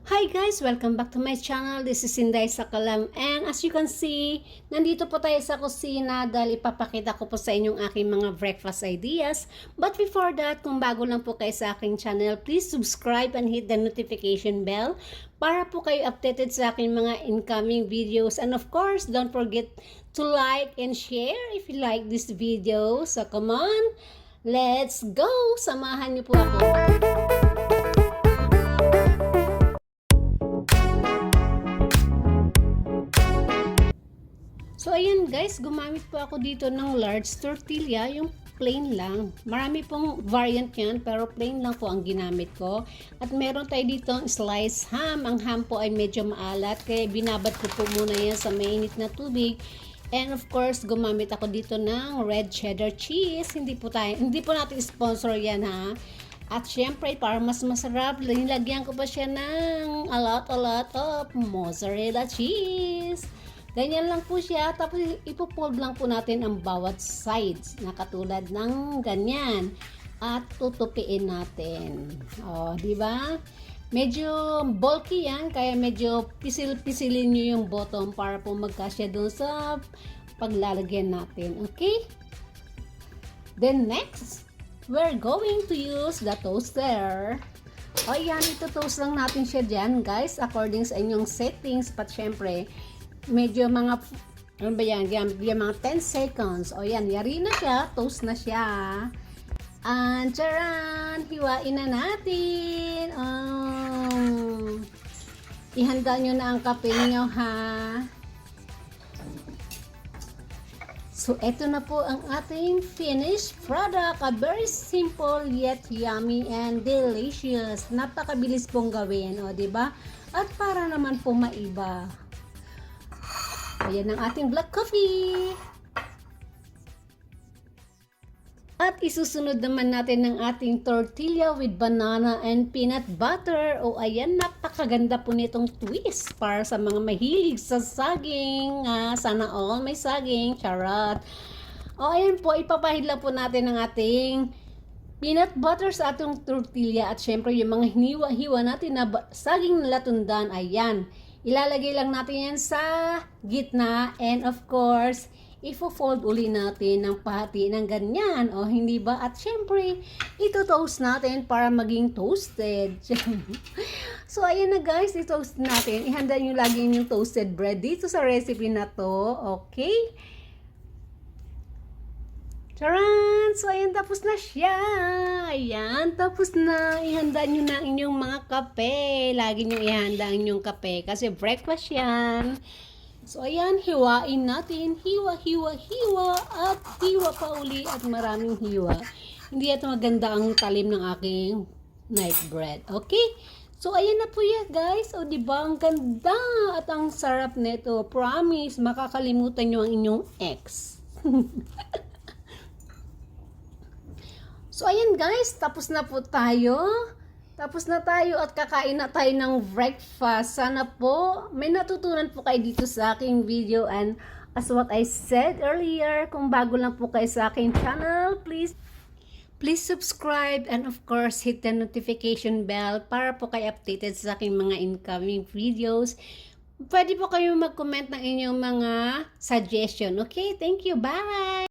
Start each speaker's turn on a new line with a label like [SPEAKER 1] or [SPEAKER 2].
[SPEAKER 1] Hi guys! Welcome back to my channel. This is Inday Sakalam. And as you can see, nandito po tayo sa kusina dahil ipapakita ko po sa inyong aking mga breakfast ideas. But before that, kung bago lang po kayo sa aking channel, please subscribe and hit the notification bell para po kayo updated sa aking mga incoming videos. And of course, don't forget to like and share if you like this video. So come on, let's go! Samahan niyo po ako. So, ayan guys, gumamit po ako dito ng large tortilla, yung plain lang. Marami pong variant yan, pero plain lang po ang ginamit ko. At meron tayo dito ang sliced ham. Ang ham po ay medyo maalat, kaya binabad ko po muna yan sa mainit na tubig. And of course, gumamit ako dito ng red cheddar cheese. Hindi po natin sponsor yan ha. At syempre, para mas masarap, nilagyan ko pa siya ng a lot of mozzarella cheese. Ganyan lang po siya. Tapos ipofold lang po natin ang bawat sides na katulad ng ganyan. At tutupiin natin. O, di ba? Medyo bulky yan, kaya medyo pisil-pisilin nyo yung bottom para po magkasya doon sa paglalagyan natin. Okay? Then next, we're going to use the toaster. O yan, ito-toast lang natin siya dyan, guys, according sa inyong settings. Pat syempre, medyo mga, ano ba yan? Yan mga 10 seconds. O yan, yari na siya. Toast na siya. And charan! Hiwain na natin. Ihanda nyo na ang kape nyo, ha? So, eto na po ang ating finished product. A very simple yet yummy and delicious. Napakabilis pong gawin, o, diba? At para naman po maiba. Ayan ang ating black coffee. At isusunod naman natin ng ating tortilla with banana and peanut butter. O ayan, napakaganda po nitong twist para sa mga mahilig sa saging. Sana all may saging. Charot. O ayan po, ipapahid lang po natin ang ating peanut butter sa atong tortilla. At syempre yung mga hiniwa-hiwa natin na saging na latundan. Ayan. Ilalagay lang natin yan sa gitna, and of course, ifo-fold uli natin ng pahati ng ganyan, o hindi ba? At syempre, ito-toast natin para maging toasted. So, ayan na guys, ito-toast natin. Ihanda nyo lagi yung toasted bread dito sa recipe na to, okay? Charan! So, ayan, tapos na siya. Ayan, tapos na. Ihanda nyo na inyong mga kape. Lagi nyo ihanda ang inyong kape kasi breakfast yan. So, ayan, hiwain natin. Hiwa, hiwa, hiwa. At hiwa pa uli at maraming hiwa. Hindi ito maganda ang talim ng aking night bread. Okay? So, ayan na po yan, guys. O, diba? Ang ganda at ang sarap nito. Promise, makakalimutan nyo ang inyong ex. So, ayan guys, tapos na po tayo. Tapos na tayo at kakain na tayo ng breakfast. Sana po may natutunan po kayo dito sa aking video. And as what I said earlier, kung bago lang po kayo sa aking channel, please subscribe and of course hit the notification bell para po kayo updated sa aking mga incoming videos. Pwede po kayo mag-comment ng inyong mga suggestion. Okay, thank you. Bye!